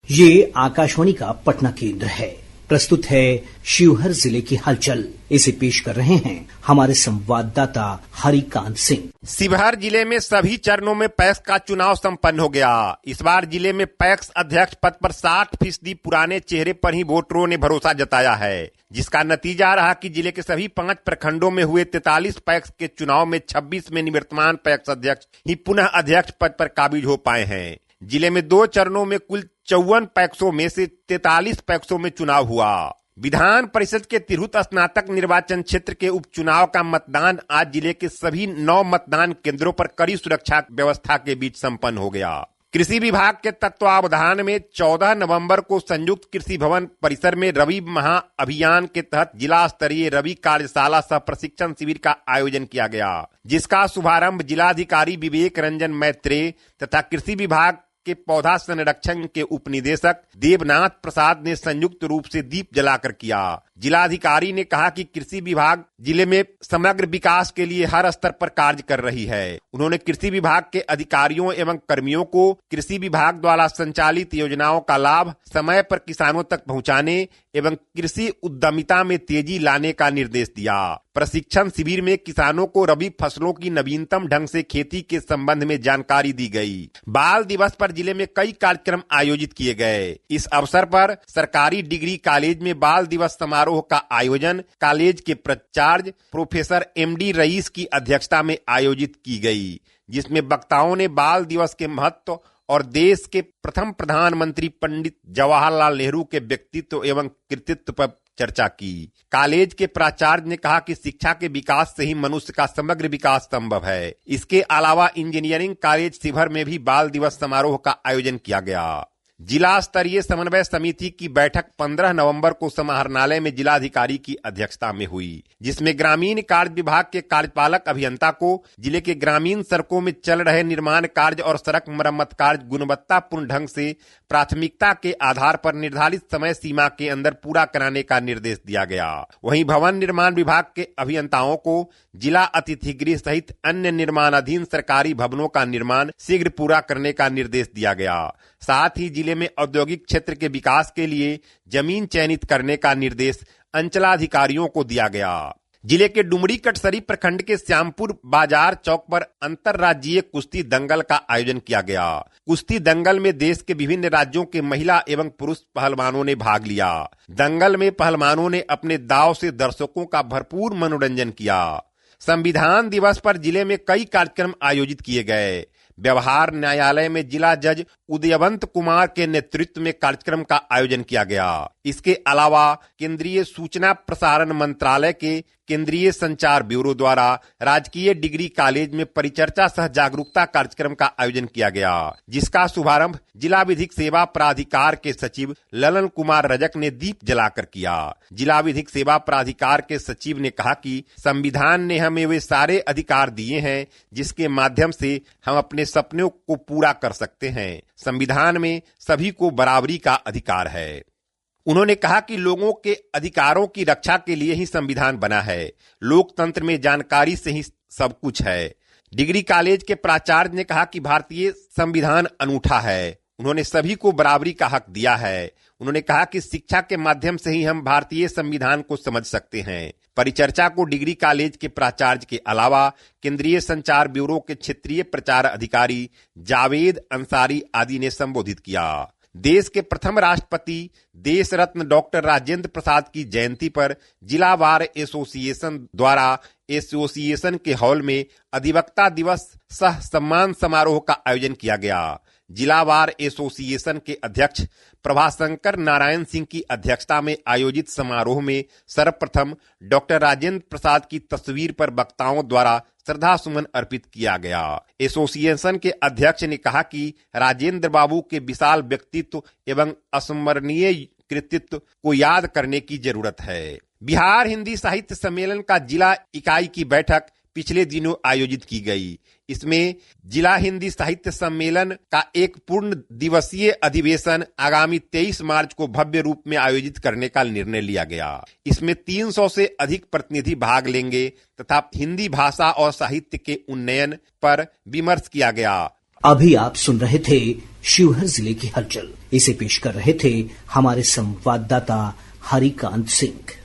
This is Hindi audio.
ये आकाशवाणी का पटना केंद्र है। प्रस्तुत है शिवहर जिले की हलचल। इसे पेश कर रहे हैं हमारे संवाददाता हरिकांत सिंह। शिवहर जिले में सभी चरणों में पैक्स का चुनाव संपन्न हो गया। इस बार जिले में पैक्स अध्यक्ष पद पर 60% पुराने चेहरे पर ही वोटरों ने भरोसा जताया है, जिसका नतीजा रहा कि जिले के सभी 5 प्रखंडों में हुए 43 पैक्स के चुनाव में 26 में निवर्तमान पैक्स अध्यक्ष ही पुनः अध्यक्ष पद पर काबिज हो पाए हैं। जिले में 2 चरणों में कुल 54 पैक्सों में से 43 पैक्सों में चुनाव हुआ। विधान परिषद के तिरहुत स्नातक निर्वाचन क्षेत्र के उपचुनाव का मतदान आज जिले के सभी 9 मतदान केंद्रों पर कड़ी सुरक्षा व्यवस्था के बीच संपन्न हो गया। कृषि विभाग के तत्वावधान में 14 नवंबर को संयुक्त कृषि भवन परिसर में रबी महा अभियान के तहत जिला स्तरीय रबी कार्यशाला सह प्रशिक्षण शिविर का आयोजन किया गया, जिसका शुभारंभ जिलाधिकारी विवेक रंजन मैत्रेय तथा कृषि विभाग के पौधा संरक्षण के उपनिदेशक देवनाथ प्रसाद ने संयुक्त रूप से दीप जलाकर किया। जिलाधिकारी ने कहा कि कृषि विभाग जिले में समग्र विकास के लिए हर स्तर पर कार्य कर रही है। उन्होंने कृषि विभाग के अधिकारियों एवं कर्मियों को कृषि विभाग द्वारा संचालित योजनाओं का लाभ समय पर किसानों तक पहुंचाने एवं कृषि उद्यमिता में तेजी लाने का निर्देश दिया। प्रशिक्षण शिविर में किसानों को रबी फसलों की नवीनतम ढंग से खेती के संबंध में जानकारी दी गई। बाल दिवस पर जिले में कई कार्यक्रम आयोजित किए गए। इस अवसर पर सरकारी डिग्री कॉलेज में बाल दिवस समारोह का आयोजन कॉलेज के प्राचार्य प्रोफेसर MD रईस की अध्यक्षता में आयोजित की गई, जिसमें वक्ताओं ने बाल दिवस के महत्व और देश के प्रथम प्रधानमंत्री पंडित जवाहरलाल नेहरू के व्यक्तित्व एवं कृतित्व पर चर्चा की। कॉलेज के प्राचार्य ने कहा कि शिक्षा के विकास से ही मनुष्य का समग्र विकास संभव है। इसके अलावा इंजीनियरिंग कॉलेज शिवहर में भी बाल दिवस समारोह का आयोजन किया गया। जिला स्तरीय समन्वय समिति की बैठक 15 नवंबर को समाहरणालय में जिलाधिकारी की अध्यक्षता में हुई, जिसमें ग्रामीण कार्य विभाग के कार्यपालक अभियंता को जिले के ग्रामीण सड़कों में चल रहे निर्माण कार्य और सड़क मरम्मत कार्य गुणवत्तापूर्ण ढंग से प्राथमिकता के आधार पर निर्धारित समय सीमा के अंदर पूरा कराने का निर्देश दिया गया। वहीं भवन निर्माण विभाग के अभियंताओं को जिला अतिथि गृह सहित अन्य निर्माणाधीन सरकारी भवनों का निर्माण शीघ्र पूरा करने का निर्देश दिया गया। साथ ही जिले में औद्योगिक क्षेत्र के विकास के लिए जमीन चयनित करने का निर्देश अंचलाधिकारियों को दिया गया। जिले के डुमरी कटसरी प्रखंड के श्यामपुर बाजार चौक पर अंतर्राज्यीय कुश्ती दंगल का आयोजन किया गया। कुश्ती दंगल में देश के विभिन्न राज्यों के महिला एवं पुरुष पहलवानों ने भाग लिया। दंगल में पहलवानों ने अपने दांव से दर्शकों का भरपूर मनोरंजन किया। संविधान दिवस पर जिले में कई कार्यक्रम आयोजित किए गए। व्यवहार न्यायालय में जिला जज उदयवंत कुमार के नेतृत्व में कार्यक्रम का आयोजन किया गया। इसके अलावा केंद्रीय सूचना प्रसारण मंत्रालय के केंद्रीय संचार ब्यूरो द्वारा राजकीय डिग्री कॉलेज में परिचर्चा सह जागरूकता कार्यक्रम का आयोजन किया गया, जिसका शुभारंभ जिला विधिक सेवा प्राधिकार के सचिव ललन कुमार रजक ने दीप जलाकर किया। जिला विधिक सेवा प्राधिकार के सचिव ने कहा कि संविधान ने हमें वे सारे अधिकार दिए हैं जिसके माध्यम से हम अपने सपनों को पूरा कर सकते हैं। संविधान में सभी को बराबरी का अधिकार है। उन्होंने कहा कि लोगों के अधिकारों की रक्षा के लिए ही संविधान बना है। लोकतंत्र में जानकारी से ही सब कुछ है। डिग्री कॉलेज के प्राचार्य ने कहा कि भारतीय संविधान अनूठा है। उन्होंने सभी को बराबरी का हक दिया है। उन्होंने कहा कि शिक्षा के माध्यम से ही हम भारतीय संविधान को समझ सकते हैं। परिचर्चा को डिग्री कॉलेज के प्राचार्य के अलावा केंद्रीय संचार ब्यूरो के क्षेत्रीय प्रचार अधिकारी जावेद अंसारी आदि ने संबोधित किया। देश के प्रथम राष्ट्रपति देश रत्न डॉक्टर राजेंद्र प्रसाद की जयंती पर जिला बार एसोसिएशन द्वारा एसोसिएशन के हॉल में अधिवक्ता दिवस सह सम्मान समारोह का आयोजन किया गया। जिला बार एसोसिएशन के अध्यक्ष प्रभाशंकर नारायण सिंह की अध्यक्षता में आयोजित समारोह में सर्वप्रथम डॉक्टर राजेंद्र प्रसाद की तस्वीर पर वक्ताओं द्वारा श्रद्धा सुमन अर्पित किया गया। एसोसिएशन के अध्यक्ष ने कहा कि राजेंद्र बाबू के विशाल व्यक्तित्व एवं अस्मरणीय कृतित्व को याद करने की जरूरत है। बिहार हिंदी साहित्य सम्मेलन का जिला इकाई की बैठक पिछले दिनों आयोजित की गई। इसमें जिला हिंदी साहित्य सम्मेलन का एक पूर्ण दिवसीय अधिवेशन आगामी 23 मार्च को भव्य रूप में आयोजित करने का निर्णय लिया गया। इसमें 300 से अधिक प्रतिनिधि भाग लेंगे तथा हिंदी भाषा और साहित्य के उन्नयन पर विमर्श किया गया। अभी आप सुन रहे थे शिवहर जिले की हलचल। इसे पेश कर रहे थे हमारे संवाददाता हरिकांत सिंह।